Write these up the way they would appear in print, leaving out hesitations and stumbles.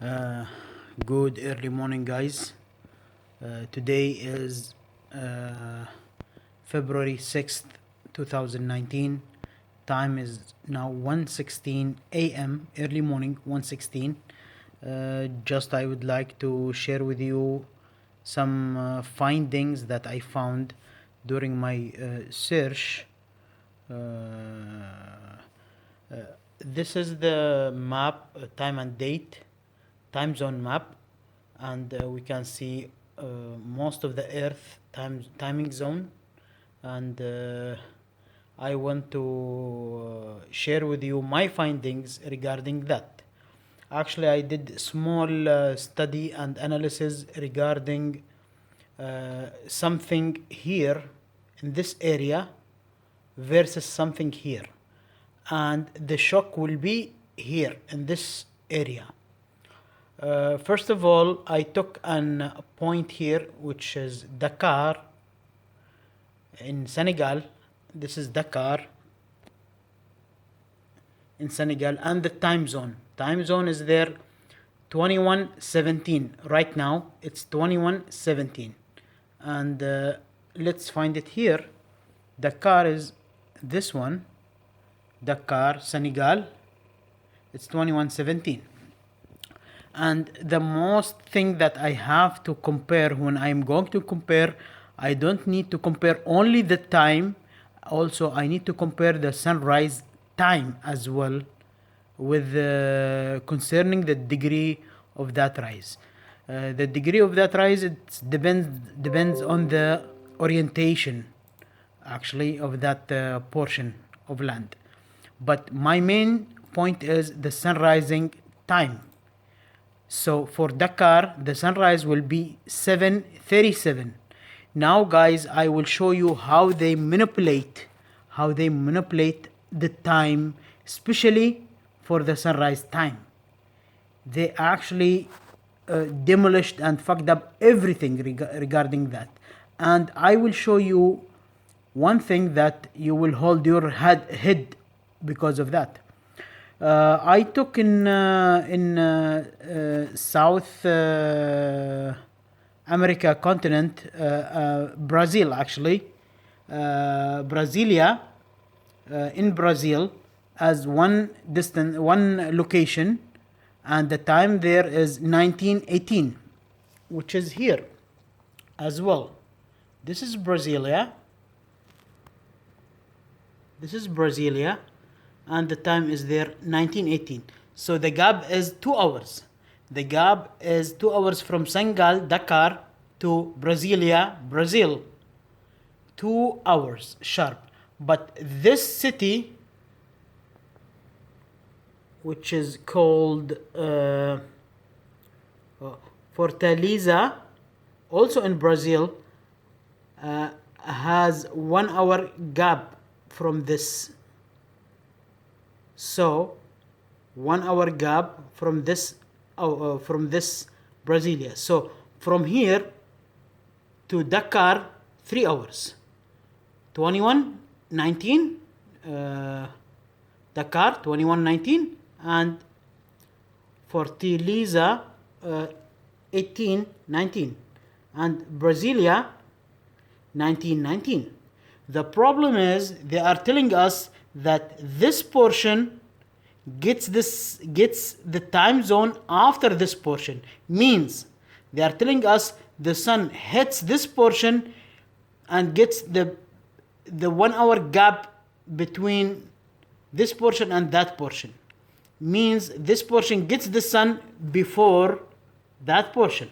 Uh, Good early morning, guys. Today is February 6th, 2019. Time is now 1:16 a.m. Early morning, 1:16. Just I would like to share with you some findings that I found during my search. Uh, uh, this is the map, time and date, time zone map, and we can see most of the Earth timing zone, and I want to share with you my findings regarding that. Actually, I did small study and analysis regarding something here in this area versus something here, and the shock will be here in this area. First of all, I took an point here, which is Dakar in Senegal. This is Dakar in Senegal, and the time zone. Time zone is there 21:17. Right now, it's 21:17. And let's find it here. Dakar is this one. Dakar, Senegal. It's 21:17. And the most thing that I have to compare when I'm going to compare, I don't need to compare only the time. Also, I need to compare the sunrise time as well, with concerning the degree of that rise. The degree of that rise, it depends on the orientation, actually, of that portion of land. But my main point is the sun rising time. So for Dakar, the sunrise will be 7:37. Now, guys, I will show you how they manipulate the time, especially for the sunrise time. They actually demolished and fucked up everything regarding that. And I will show you one thing that you will hold your head because of that. I took in South America continent, Brazil actually, Brasilia, in Brazil, as one location, and the time there is 1918, which is here as well. This is Brasilia. This is Brasilia, and the time is there 1918. So the gap is 2 hours. The gap is 2 hours from Senegal, Dakar, to Brasilia, Brazil. 2 hours sharp. But this city, which is called Fortaleza, also in Brazil, has 1 hour gap from this. So 1 hour gap from this Brasilia. So from here to Dakar, 3 hours. 21:19, Dakar 21:19, and Fortaleza 18:19, and Brasilia 19:19. The problem is they are telling us that this portion gets the time zone after this portion. Means they are telling us the sun hits this portion and gets the 1 hour gap between this portion and that portion. Means this portion gets the sun before that portion.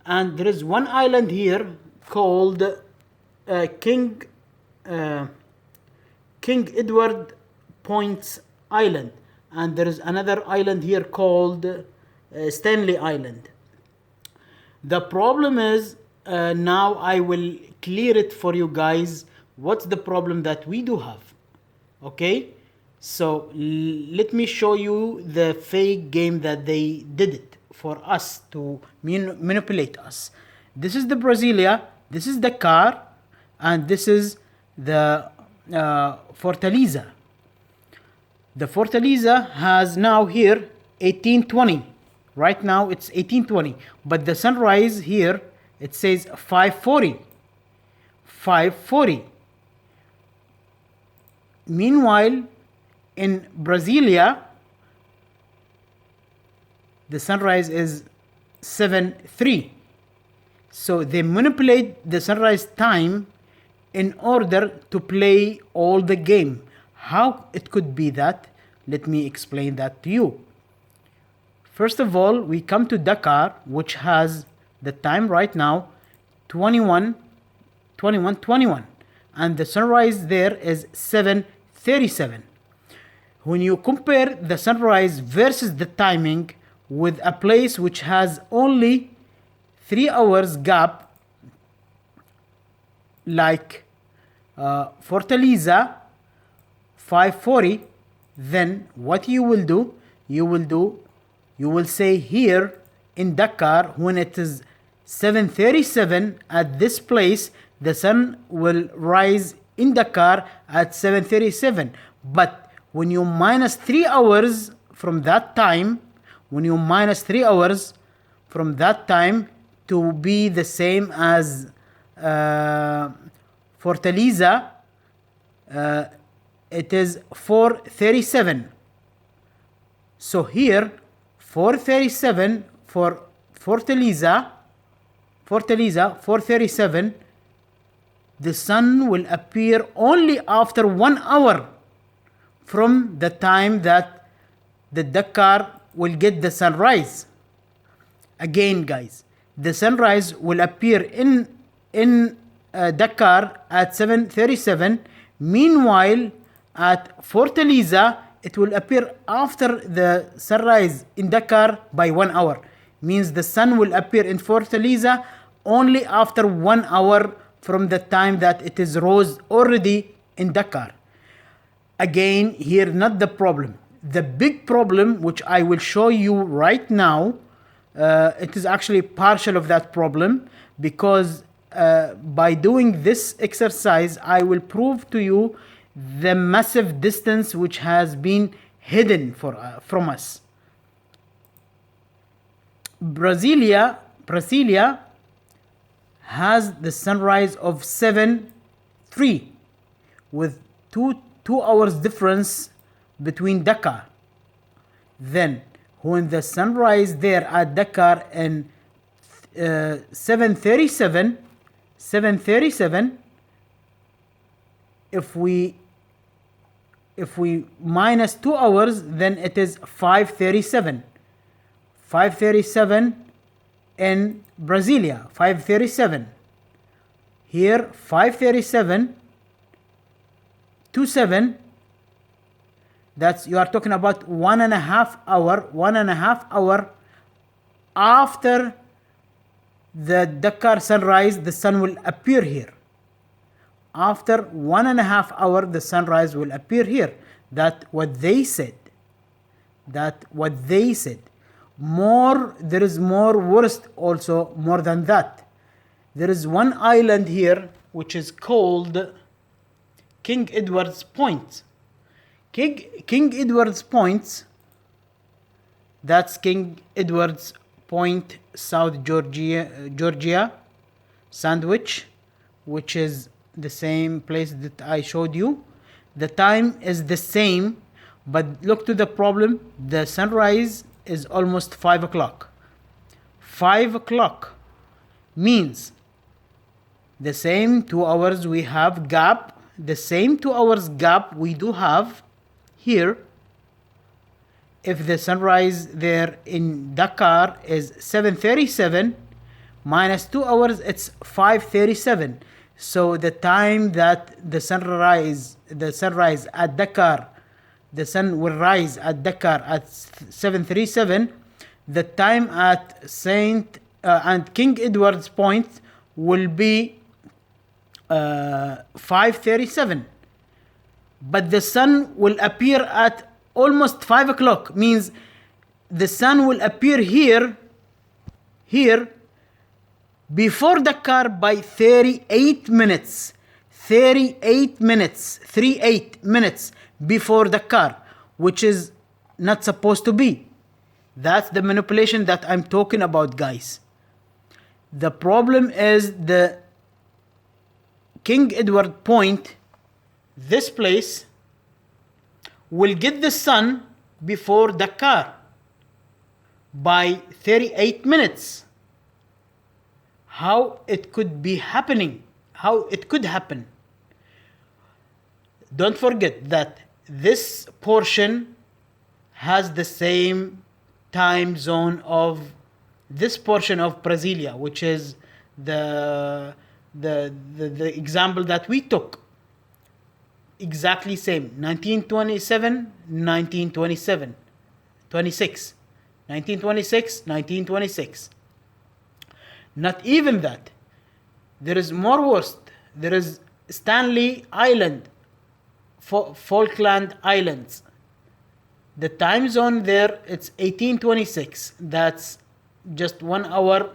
And there is one island here called King Edward Point's Island, and there is another island here called Stanley Island. The problem is, now I will clear it for you guys. What's the problem that we do have? Okay, so let me show you the fake game that they did it for us to manipulate us. This is the Brasilia, this is Dakar, and this is the Fortaleza. The Fortaleza has now here 18:20. Right now it's 18:20, but the sunrise here, it says 5:40. 5:40. Meanwhile, in Brasilia, the sunrise is 7:03. So they manipulate the sunrise time in order to play all the game. How it could be that? Let me explain that to you. First of all, we come to Dakar, which has the time right now 21:21, and the sunrise there is 7:37. When you compare the sunrise versus the timing with a place which has only 3 hours gap, like Fortaleza, 5:40, then what you will do, you will say here in Dakar, when it is 7:37 at this place, the sun will rise in Dakar at 7:37. But when you minus 3 hours from that time, to be the same as Fortaleza, it is 4:37. So here 4:37 for Fortaleza 4:37, the sun will appear only after 1 hour from the time that the Dakar will get the sunrise. Again, guys, the sunrise will appear in Dakar at 7:37. Meanwhile, at Fortaleza, it will appear after the sunrise in Dakar by 1 hour. Means the sun will appear in Fortaleza only after 1 hour from the time that it is rose already in Dakar. Again, here not the problem. The big problem, which I will show you right now, it is actually partial of that problem, because by doing this exercise, I will prove to you the massive distance which has been hidden from us. Brasilia has the sunrise of 7:03 with two hours difference between Dakar. Then when the sunrise there at Dakar in 7:37, if we minus 2 hours, then it is 5:37. 5:37 in Brasilia, 5:37. Here 5:37 to 7. That's, you are talking about 1.5 hour after the Dakar sunrise, the sun will appear here. After 1.5 hour, the sunrise will appear here. That what they said. More, there is more worst also, more than that. There is one island here which is called King Edward's Point. King Edward's Point, that's King Edward's Point, South Georgia sandwich, which is the same place that I showed you. The time is the same, but look to the problem. The sunrise is almost 5 o'clock. 5 o'clock means the same 2 hours we have gap, the same 2 hours gap we do have here. If the sunrise there in Dakar is 7:37 minus 2 hours, it's 5:37. So the time that the sunrise at Dakar, the sun will rise at Dakar at 7:37, the time at Saint and King Edward's Point will be 5:37. But the sun will appear at almost 5 o'clock, means the sun will appear here before Dakar by 38 minutes. 38 minutes before Dakar, which is not supposed to be. That's the manipulation that I'm talking about, guys. The problem is the King Edward Point, this place, will get the sun before Dakar by 38 minutes. How it could be happening? How it could happen? Don't forget that this portion has the same time zone of this portion of Brasilia, which is the example that we took. Exactly same. 1927, 1927, 26. 1926, 1926. Not even that. There is more worse. There is Stanley Island, Falkland Islands. The time zone there, it's 1826. That's just 1 hour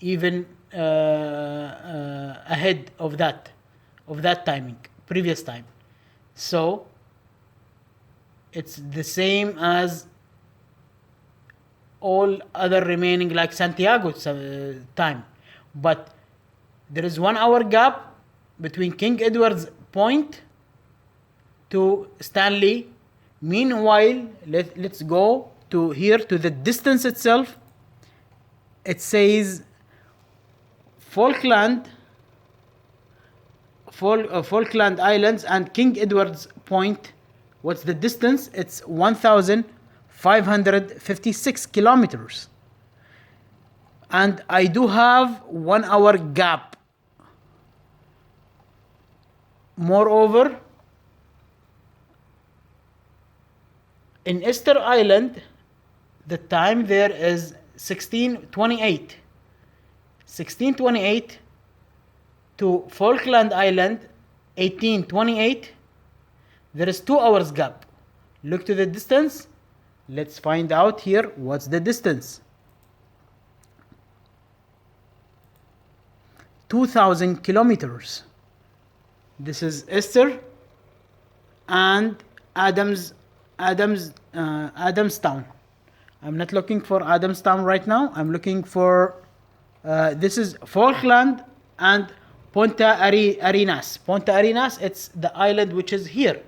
even ahead of that timing, previous time. So it's the same as all other remaining, like Santiago's time. But there is 1 hour gap between King Edward's Point to Stanley. Meanwhile, let's go to here to the distance itself. It says Falkland Islands and King Edward's Point. What's the distance? It's 1,556 kilometers. And I do have 1 hour gap. Moreover, in Easter Island, the time there is 1628. 1628 to Falkland Island, 1828. There is 2 hours gap. Look to the distance. Let's find out here what's the distance. 2,000 kilometers. This is Easter and Adamstown. I'm not looking for Adamstown right now. I'm looking for this is Falkland and Punta Arenas. Punta Arenas, it's the island which is here.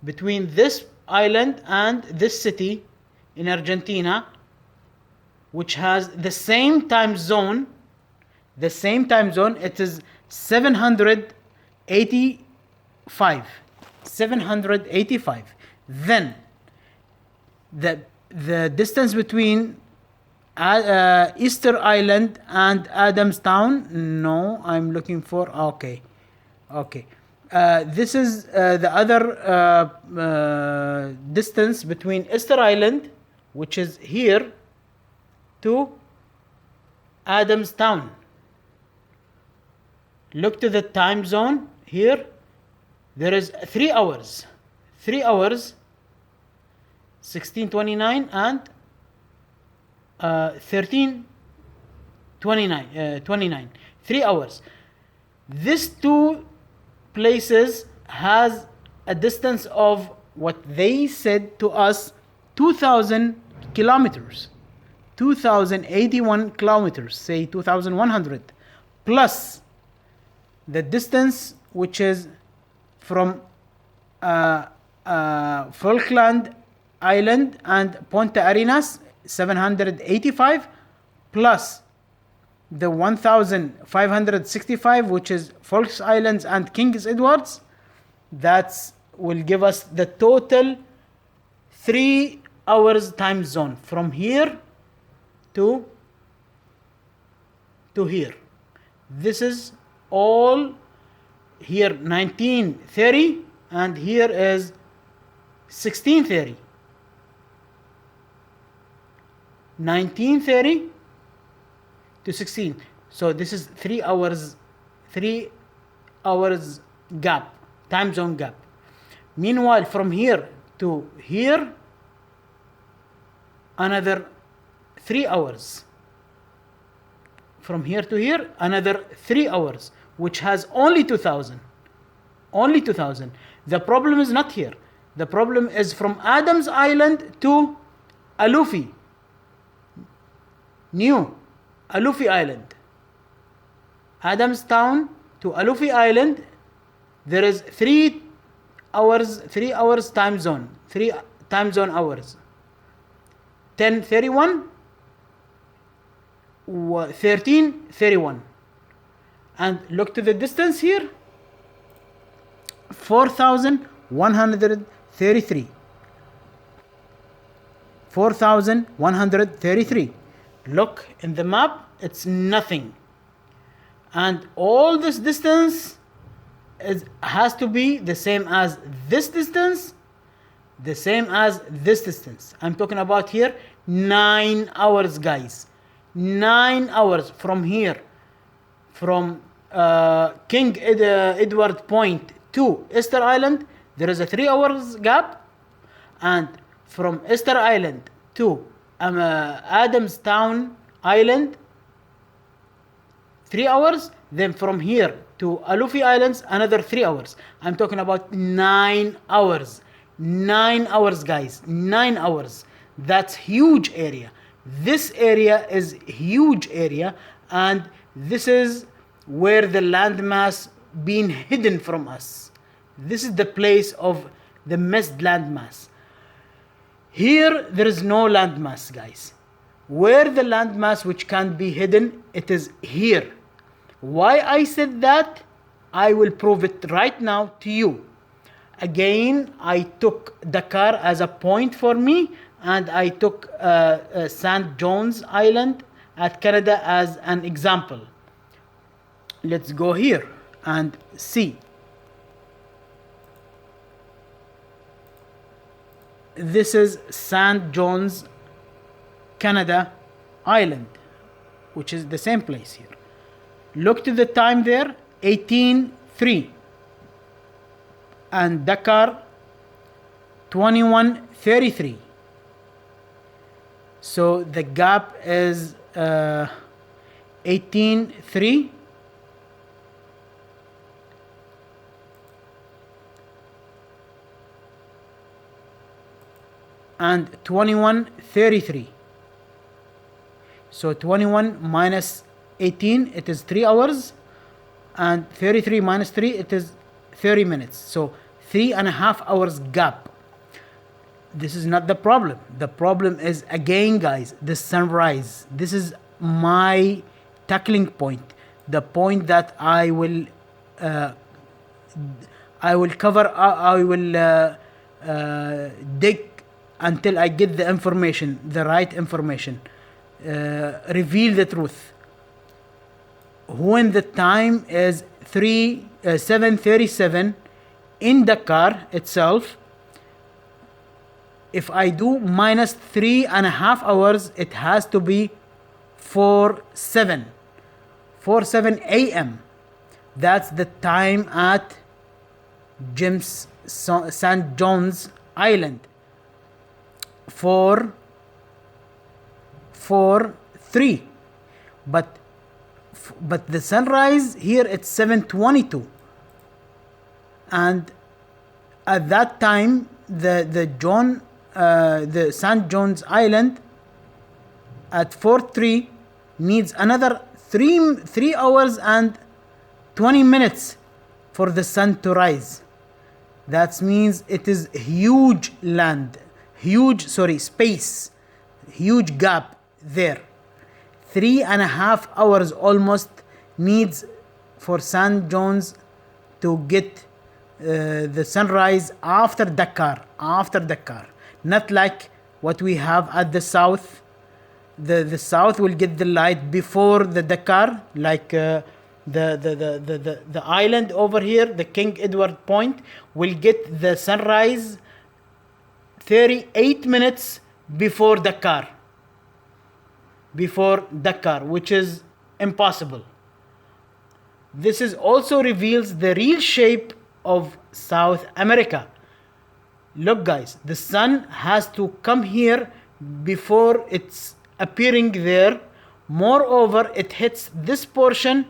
Between this island and this city in Argentina, which has the same time zone. It is 785. 785. Then the distance between Easter Island and Adamstown. No, I'm looking for. Okay. This is the other distance between Easter Island, which is here, to Adamstown. Look to the time zone here. There is 3 hours. 3 hours. 1629 and 1329. 3 hours. These two places has a distance of what they said to us 2,000 kilometers. 2,081 kilometers, say 2,100, plus the distance which is from Falkland Island and Punta Arenas, 785, plus the 1,565, which is Falklands Islands and King's Edwards. That will give us the total 3 hours time zone from here to here. This is all here 1930 and here is 1630. 1930 to 16. So this is 3 hours gap, time zone gap. Meanwhile, from here to here, another 3 hours. From here to here, another 3 hours, which has only 2,000. Only 2,000. The problem is not here. The problem is from Adams Island to Alofi, New Alofi Island. Adamstown to Alofi Island, there is 3 hours time zone, 3 time zone hours. 10:31, 13:31. And look to the distance here, 4,133. 4,133. Look in the map, it's nothing. And all this distance has to be the same as this distance, the same as this distance. I'm talking about here 9 hours, guys. 9 hours from here, from King Edward Point to Easter Island, there is a 3 hours gap. And from Easter Island to Adamstown Island, 3 hours. Then from here to Alofi Islands, another 3 hours. I'm talking about 9 hours. 9 hours, guys. 9 hours. That's huge area. This area is huge area, and this is where the landmass being hidden from us. This is the place of the missed landmass. Here there is no landmass, guys. Where the landmass which can be hidden, it is here. Why I said that? I will prove it right now to you. Again, I took Dakar as a point for me, and I took St. John's Island at Canada as an example. Let's go here and see. This is St. John's, Canada Island, which is the same place here. Look to the time there, 18:03. And Dakar, 21:33. So the gap is 18:03. And 21:33. So 21 minus 18, it is 3 hours. And 33 minus 3, it is 30 minutes. So 3.5 hours gap. This is not the problem. The problem is, again, guys, the sunrise. This is my tackling point. The point that I will cover. I will dig until I get the information, the right information. Reveal the truth. When the time is 7:37 in Dakar itself, if I do minus 3.5 hours, it has to be 4:07 a.m. That's the time at St. John's Island. 4:03. But the sunrise here, it's 7:22. And at that time, the St. John's Island at 4:03 needs another 3 hours and 20 minutes for the sun to rise. That means it is huge space, huge gap there. 3.5 hours almost needs for St. John's to get the sunrise after Dakar. Not like what we have at the south. The south will get the light before the Dakar, like the island over here, the King Edward Point, will get the sunrise 38 minutes before Dakar, which is impossible. This is also reveals the real shape of South America. Look, guys, the sun has to come here before it's appearing there. Moreover, it hits this portion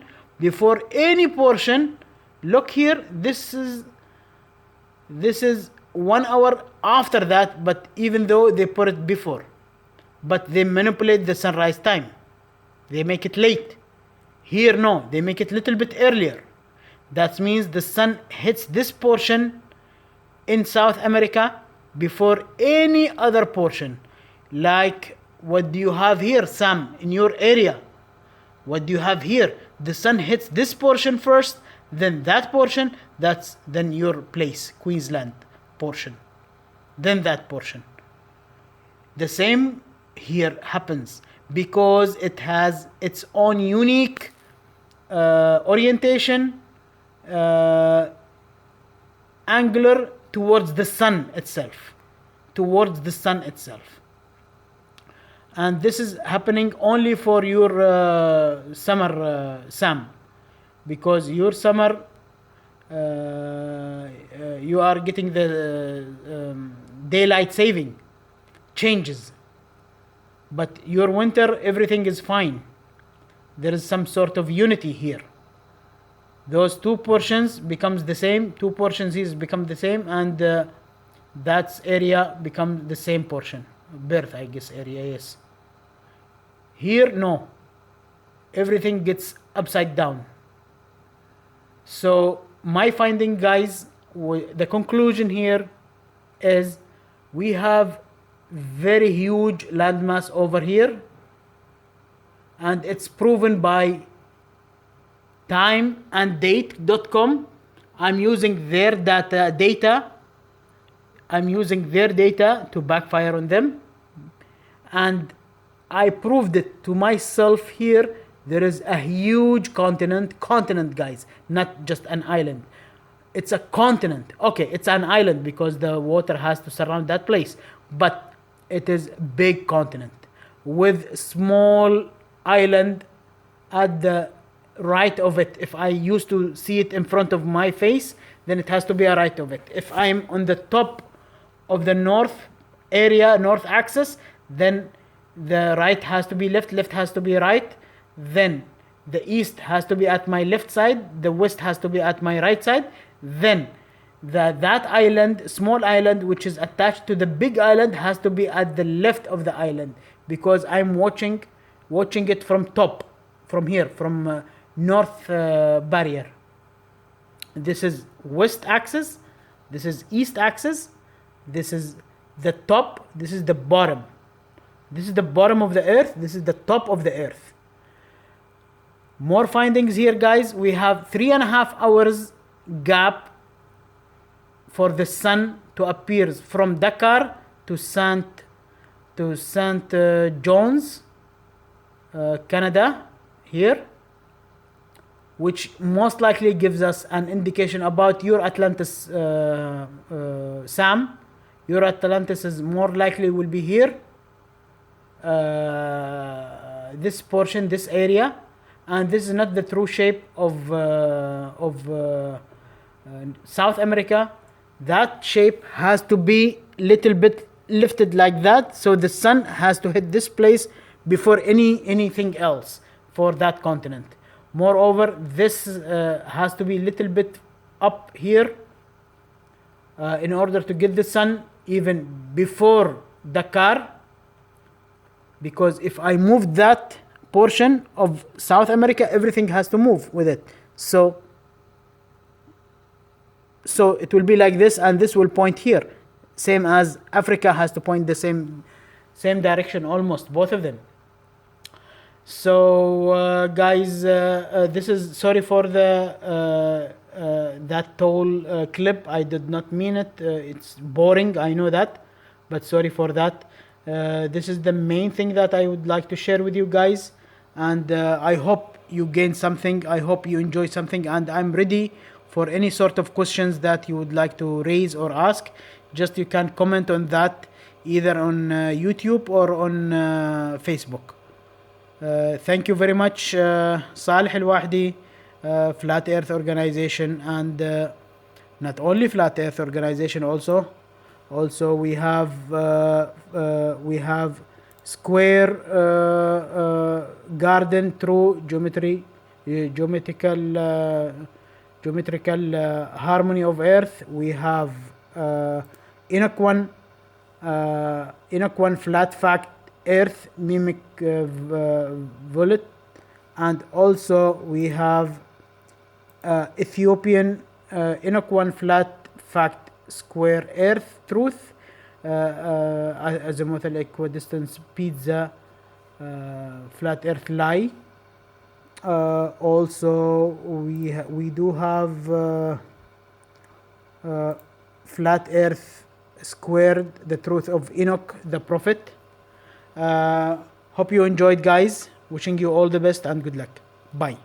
before any portion. Look here, this is 1 hour after that, but even though they put it before. but they manipulate the sunrise time. They make it late. Here, no, they make it a little bit earlier. That means the sun hits this portion in South America before any other portion. Like, what do you have here, Sam, in your area? What do you have here? The sun hits this portion first, then that portion, then your place, Queensland portion, then that portion. The same here happens because it has its own unique orientation, angular towards the sun itself. And this is happening only for your summer, Sam, because your summer you are getting the daylight saving changes, but your winter everything is fine. There is some sort of unity here. Those two portions becomes the same, two portions here become the same, and that area become the same portion. Birth, I guess, area, yes. Here, no. Everything gets upside down. So, my finding, guys, the conclusion here is we have very huge landmass over here, and it's proven by timeanddate.com. I'm using their data. I'm using their data to backfire on them, and I proved it to myself here. There is a huge continent, guys, not just an island. It's a continent. Okay, it's an island because the water has to surround that place, but it is a big continent with small island at the right of it. If I used to see it in front of my face, then it has to be a right of it. If I'm on the top of the north axis, then the right has to be left has to be right, then the east has to be at my left side, the west has to be at my right side, then that island, small island which is attached to the big island, has to be at the left of the island, because I'm watching it from top, from here, from north barrier. This is west axis, this is east axis, this is the top, this is the bottom. This is the bottom of the earth, this is the top of the earth. More findings here, guys. We have 3.5 hours gap for the sun to appear from Dakar to Saint John's, Canada, here, which most likely gives us an indication about your Atlantis, Sam. Your Atlantis is more likely will be here, this portion, this area, and this is not the true shape of South America. That shape has to be little bit lifted like that, so the sun has to hit this place before anything else for that continent. Moreover, this has to be little bit up here in order to get the sun even before Dakar, because if I move that portion of South America, everything has to move with it. So it will be like this, and this will point here, same as Africa has to point the same direction, almost both of them. So guys, this is sorry for the that whole clip. I did not mean it. It's boring, I know that, but sorry for that. This is the main thing that I would like to share with you guys, and I hope you gain something. I hope you enjoy something, and I'm ready for any sort of questions that you would like to raise or ask. Just you can comment on that either on YouTube or on Facebook. Thank you very much, Salih Al-Wahdi, Flat Earth Organization, and not only Flat Earth Organization, also we have Square Garden through geometrical harmony of Earth. We have Inoquan Flat Fact Earth Mimic Volet, and also we have Ethiopian Enoch 1 Flat Fact Square Earth Truth, Azimuthal Equidistance Pizza Flat Earth Lie. Also, we do have Flat Earth Squared, the Truth of Enoch the Prophet. Hope you enjoyed, guys. Wishing you all the best and good luck. Bye.